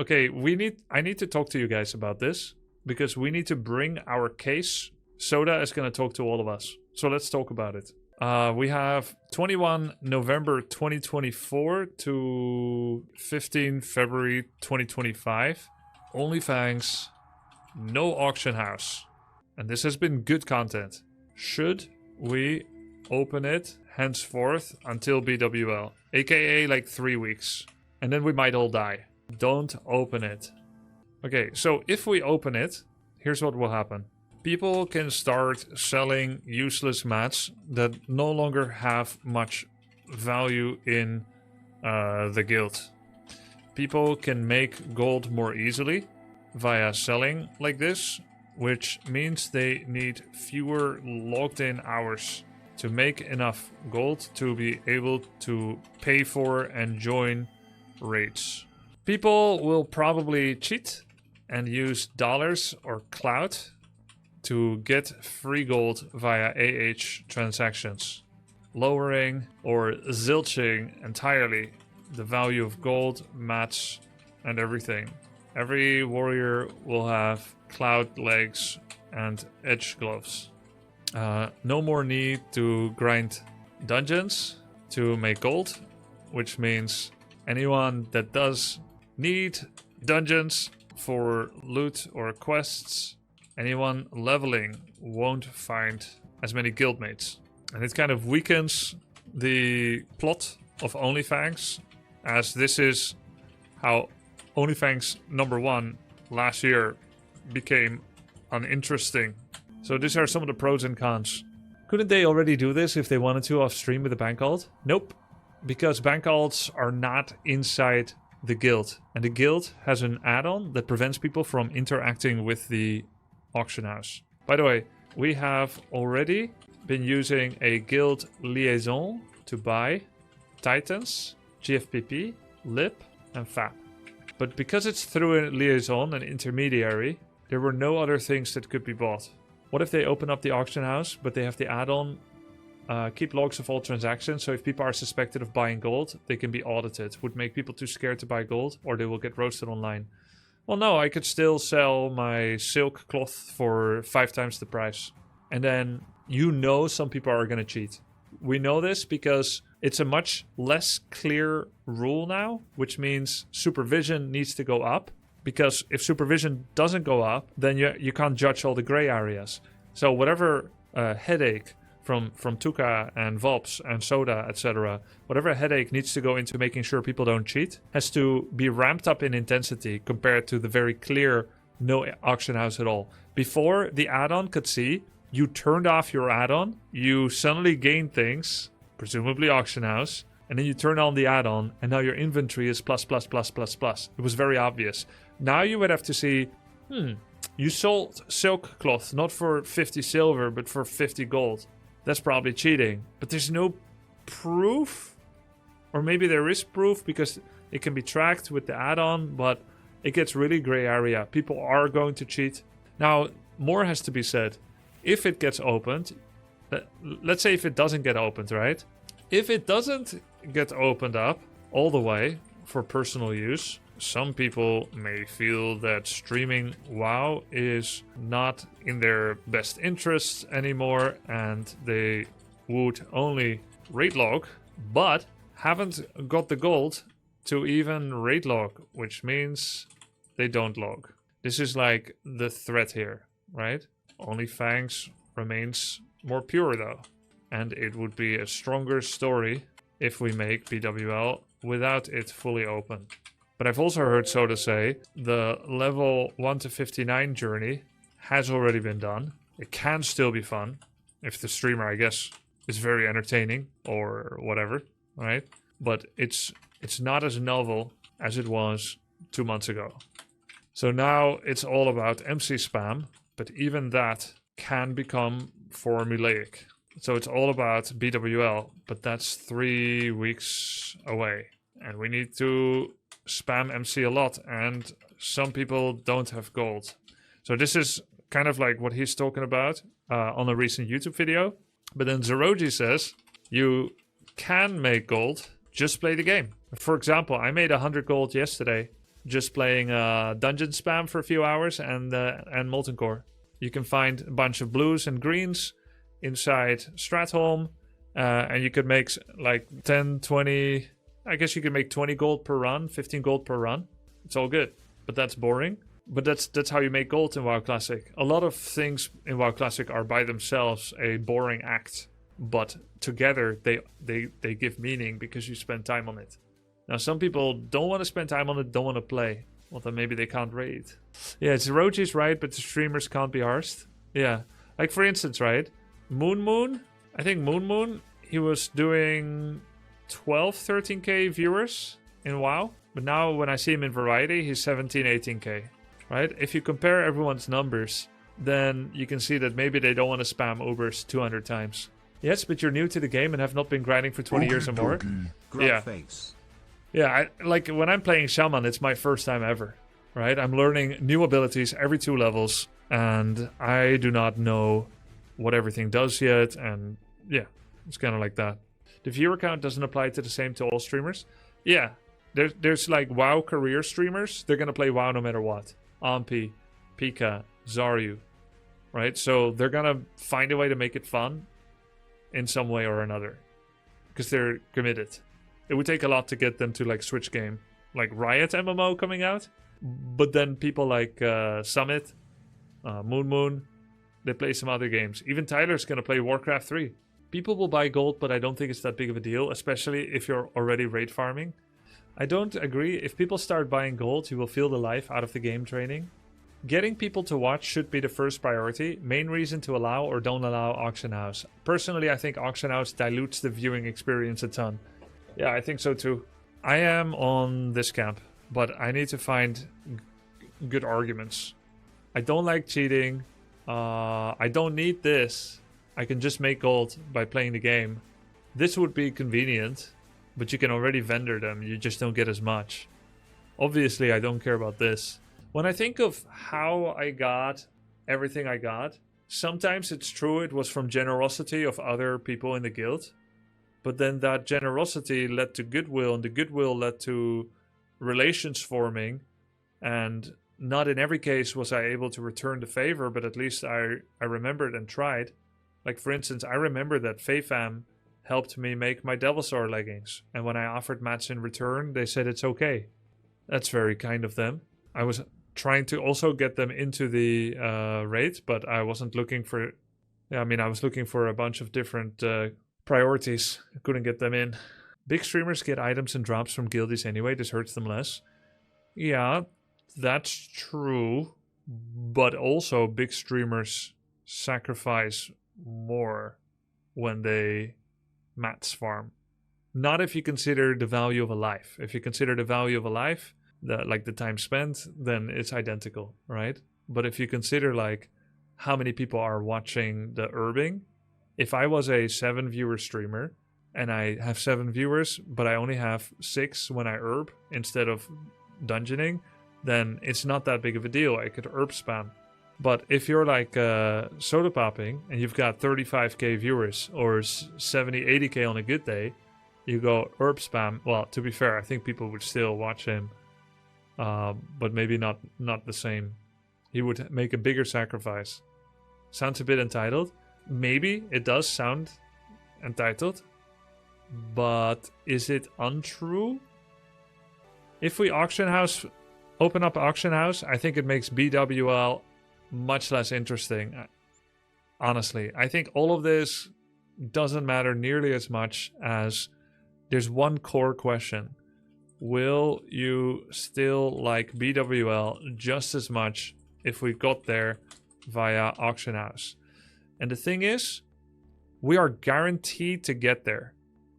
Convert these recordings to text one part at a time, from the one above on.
Okay, I need to talk to you guys about this because we need to bring our case. Soda is going to talk to all of us. So let's talk about it. We have 21 November 2024 to 15 February 2025. OnlyFangs, no auction house. And this has been good content. Should we open it henceforth until BWL? AKA like 3 weeks. And then we might all die. Don't open it. Okay, so if we open it, here's what will happen. People can start selling useless mats that no longer have much value in the guild. People can make gold more easily via selling like this, which means they need fewer logged in hours to make enough gold to be able to pay for and join raids. People will probably cheat and use dollars or clout to get free gold via AH transactions, lowering or zilching entirely the value of gold, mats, and everything. Every warrior will have cloud legs and edge gloves. No more need to grind dungeons to make gold, which means anyone that does need dungeons for loot or quests, anyone leveling won't find as many guildmates. And it kind of weakens the plot of OnlyFangs, as this is how OnlyFangs #1 last year became uninteresting. So these are some of the pros and cons. Couldn't they already do this if they wanted to off stream with a bank alt? Nope, because bank alts are not inside the guild. And the guild has an add-on that prevents people from interacting with the auction house. By the way, we have already been using a guild liaison to buy Titans, GFPP, LIP, and FAP. But because it's through a liaison, an intermediary, there were no other things that could be bought. What if they open up the auction house, but they have the add-on keep logs of all transactions, so if people are suspected of buying gold, they can be audited. Would make people too scared to buy gold, or they will get roasted online. Well, no, I could still sell my silk cloth for 5 times the price. And then some people are going to cheat. We know this because it's a much less clear rule now, which means supervision needs to go up. Because if supervision doesn't go up, then you can't judge all the gray areas. So whatever headache from Tuka and Vops and Soda, etc., whatever headache needs to go into making sure people don't cheat, has to be ramped up in intensity compared to the very clear no auction house at all. Before, the add-on could see you turned off your add-on, you suddenly gained things, presumably auction house, and then you turn on the add-on, and now your inventory is plus, plus, plus, plus, plus. It was very obvious. Now you would have to see, you sold silk cloth, not for 50 silver, but for 50 gold. That's probably cheating. But there's no proof. Or maybe there is proof because it can be tracked with the add-on, but it gets really gray area. People are going to cheat. Now, more has to be said. If it gets opened, let's say if it doesn't get opened, right? If it doesn't get opened up all the way for personal use, some people may feel that streaming WoW is not in their best interests anymore and they would only raid log, but haven't got the gold to even raid log, which means they don't log. This is like the threat here, right? OnlyFangs remains more pure though, and it would be a stronger story if we make BWL without it fully open. But I've also heard Soda say the level 1 to 59 journey has already been done. It can still be fun if the streamer, I guess, is very entertaining or whatever, right? But it's not as novel as it was 2 months ago. So now it's all about MC spam, but even that can become formulaic. So it's all about BWL, but that's 3 weeks away. And we need to spam MC a lot, and some people don't have gold. So this is kind of like what he's talking about on a recent YouTube video. But then Zeroji says, you can make gold, just play the game. For example, I made 100 gold yesterday just playing dungeon spam for a few hours and Molten Core. You can find a bunch of blues and greens inside Stratholme, and you could make like 10, 20... I guess you could make 20 gold per run, 15 gold per run. It's all good, but that's boring. But that's how you make gold in WoW Classic. A lot of things in WoW Classic are by themselves a boring act, but together they give meaning because you spend time on it. Now, some people don't want to spend time on it, don't want to play. Well, then maybe they can't raid. Yeah, it's Roji's right, but the streamers can't be arsed. Yeah. Like, for instance, right? Moon, I think Moon, he was doing 12, 13k viewers in WoW. But now when I see him in Variety, he's 17, 18k. Right? If you compare everyone's numbers, then you can see that maybe they don't want to spam Ubers 200 times. Yes, but you're new to the game and have not been grinding for 20 years or more. Yeah. Yeah, like when I'm playing Shaman, it's my first time ever, right? I'm learning new abilities every 2 levels, and I do not know what everything does yet, and yeah, it's kind of like that. The viewer count doesn't apply to the same to all streamers. Yeah, there's like WoW career streamers. They're going to play WoW no matter what. Ampi, Pika, Zaryu, right? So they're going to find a way to make it fun in some way or another because they're committed. It would take a lot to get them to like switch game, like Riot MMO coming out. But then people like Summit, Moon, they play some other games. Even Tyler's going to play Warcraft 3. People will buy gold, but I don't think it's that big of a deal, especially if you're already raid farming. I don't agree. If people start buying gold, you will feel the life out of the game training. Getting people to watch should be the first priority. Main reason to allow or don't allow Auction House. Personally, I think Auction House dilutes the viewing experience a ton. Yeah, I think so too. I am on this camp, but I need to find good arguments. I don't like cheating. I don't need this. I can just make gold by playing the game. This would be convenient, but you can already vendor them. You just don't get as much. Obviously, I don't care about this. When I think of how I got everything I got, sometimes it's true it was from generosity of other people in the guild. But then that generosity led to goodwill, and the goodwill led to relations forming. And not in every case was I able to return the favor, but at least I remembered and tried. Like, for instance, I remember that FayFam helped me make my Devilsaur leggings. And when I offered mats in return, they said it's okay. That's very kind of them. I was trying to also get them into the raid, but I wasn't looking for... Yeah, I mean, I was looking for a bunch of different... priorities. I couldn't get them in. Big streamers get items and drops from guildies anyway. This hurts them less. Yeah, that's true. But also big streamers sacrifice more when they mats farm. Not if you consider the value of a life. If you consider the value of a life, like the time spent, then it's identical, right? But if you consider like how many people are watching the herbing, if I was a 7 viewer streamer and I have 7 viewers, but I only have 6 when I herb instead of dungeoning, then it's not that big of a deal. I could herb spam. But if you're like soda popping and you've got 35k viewers or 70, 80k on a good day, you go herb spam. Well, to be fair, I think people would still watch him, but maybe not the same. He would make a bigger sacrifice. Sounds a bit entitled. Maybe it does sound entitled, but is it untrue? If we open up auction house, I think it makes BWL much less interesting. Honestly, I think all of this doesn't matter nearly as much as there's one core question. Will you still like BWL just as much if we got there via auction house? And the thing is, we are guaranteed to get there.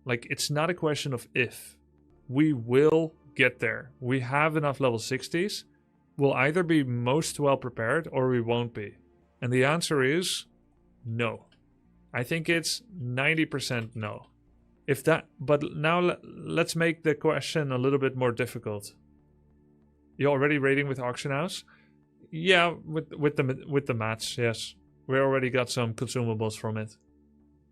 Like, it's not a question of if. We will get there. We have enough level 60s. We'll either be most well prepared or we won't be. And the answer is no. I think it's 90% no. But now let's make the question a little bit more difficult. You already raiding with auction house? Yeah, with the mats, yes. We already got some consumables from it.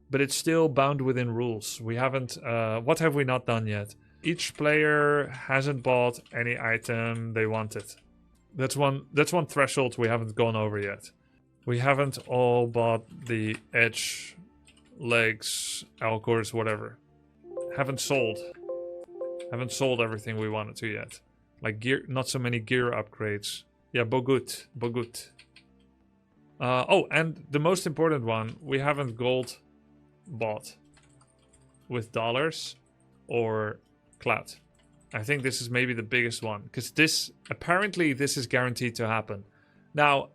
But it's still bound within rules. We haven't... what have we not done yet? Each player hasn't bought any item they wanted. That's one threshold we haven't gone over yet. We haven't all bought the edge, legs, alcores, whatever. Haven't sold everything we wanted to yet. Like gear, not so many gear upgrades. Yeah, bogut. Oh, and the most important one, we haven't gold bought with dollars or clout. I think this is maybe the biggest one, because this is guaranteed to happen. Now,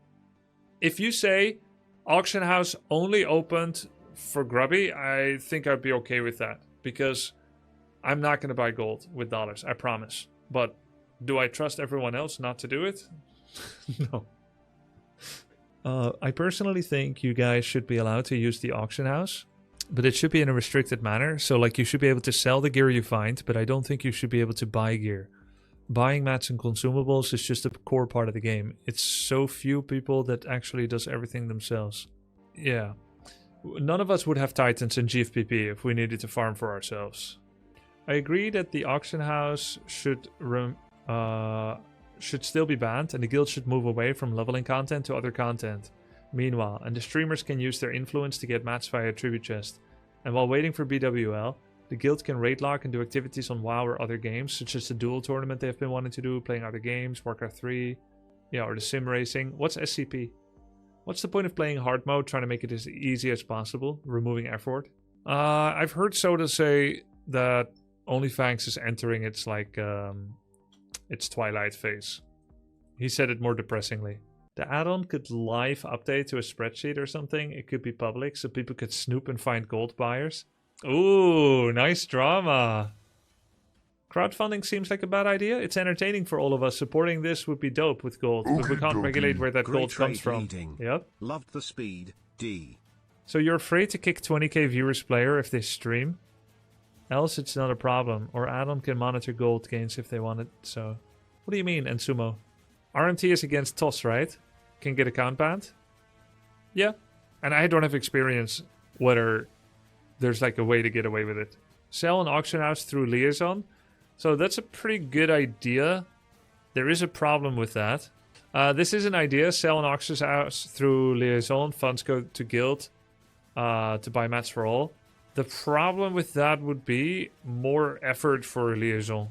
if you say auction house only opened for Grubby, I think I'd be okay with that, because I'm not going to buy gold with dollars, I promise. But do I trust everyone else not to do it? No. I personally think you guys should be allowed to use the auction house, but it should be in a restricted manner. So like you should be able to sell the gear you find, but I don't think you should be able to buy gear. Buying mats and consumables is just a core part of the game. It's so few people that actually does everything themselves. Yeah. None of us would have titans in GFPP if we needed to farm for ourselves. I agree that the auction house should still be banned, and the guild should move away from leveling content to other content. Meanwhile, and the streamers can use their influence to get mats via tribute chest. And while waiting for BWL, the guild can raid lock and do activities on WoW or other games, such as the duel tournament they've been wanting to do, playing other games, Warcraft 3, yeah, or the sim racing. What's SCP? What's the point of playing hard mode, trying to make it as easy as possible, removing effort? I've heard Soda say that OnlyFangs is entering its its twilight phase. He said it more depressingly. The add-on could live update to a spreadsheet or something. It could be public, so people could snoop and find gold buyers. Ooh, nice drama. Crowdfunding seems like a bad idea. It's entertaining for all of us. Supporting this would be dope with gold, but we can't regulate where that gold comes from. Yep. Loved the speed, D. So you're afraid to kick 20k viewers player if they stream? Else it's not a problem. Or add-on can monitor gold gains if they want it, so... What do you mean, Ensumo? RMT is against TOS, right? Can get account banned? Yeah. And I don't have experience whether there's like a way to get away with it. Sell an auction house through Liaison? So that's a pretty good idea. There is a problem with that. This is an idea. Sell an auction house through Liaison. Funds go to guild to buy mats for all. The problem with that would be more effort for Liaison.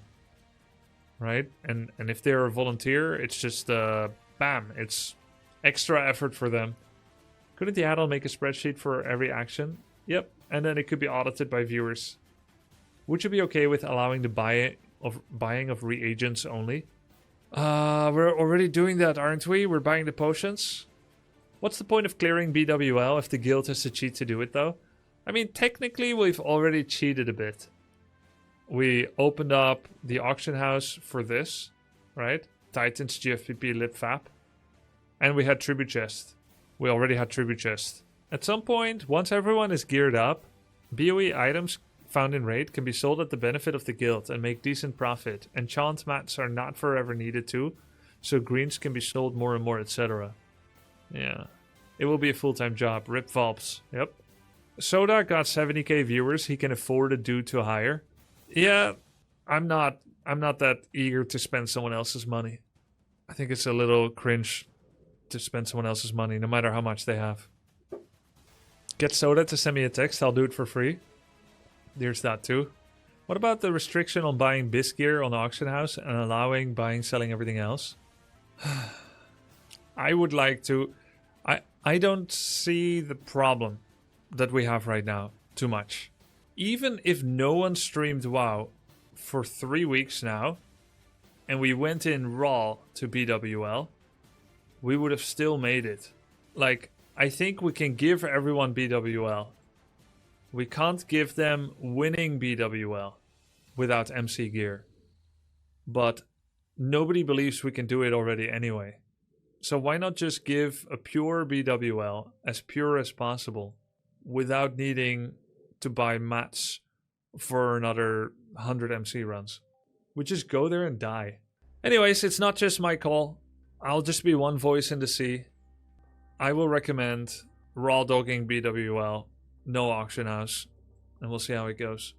Right? And if they're a volunteer, it's just, bam, it's extra effort for them. Couldn't the add-on make a spreadsheet for every action? Yep, and then it could be audited by viewers. Would you be okay with allowing the buying of reagents only? We're already doing that, aren't we? We're buying the potions. What's the point of clearing BWL if the guild has to cheat to do it, though? I mean, technically, we've already cheated a bit. We opened up the auction house for this, right? Titans, GFPP, LibFap. And we had tribute chest. We already had tribute chest. At some point, once everyone is geared up, BOE items found in raid can be sold at the benefit of the guild and make decent profit. Enchant mats are not forever needed too, so greens can be sold more and more, etc. Yeah. It will be a full-time job. Rip Valps. Yep. Soda got 70k viewers he can afford a dude to hire. Yeah, I'm not that eager to spend someone else's money. I think it's a little cringe to spend someone else's money, no matter how much they have. Get Soda to send me a text, I'll do it for free. There's that too. What about the restriction on buying BIS gear on the auction house and allowing buying, selling everything else? I would like to... I don't see the problem that we have right now too much. Even if no one streamed WoW for 3 weeks now, and we went in raw to BWL, we would have still made it. Like, I think we can give everyone BWL. We can't give them winning BWL without MC gear. But nobody believes we can do it already anyway. So why not just give a pure BWL, as pure as possible, without needing to buy mats for another 100 MC runs? We just go there and die. Anyways, it's not just my call. I'll just be one voice in the sea. I will recommend raw dogging BWL, no auction house, and we'll see how it goes.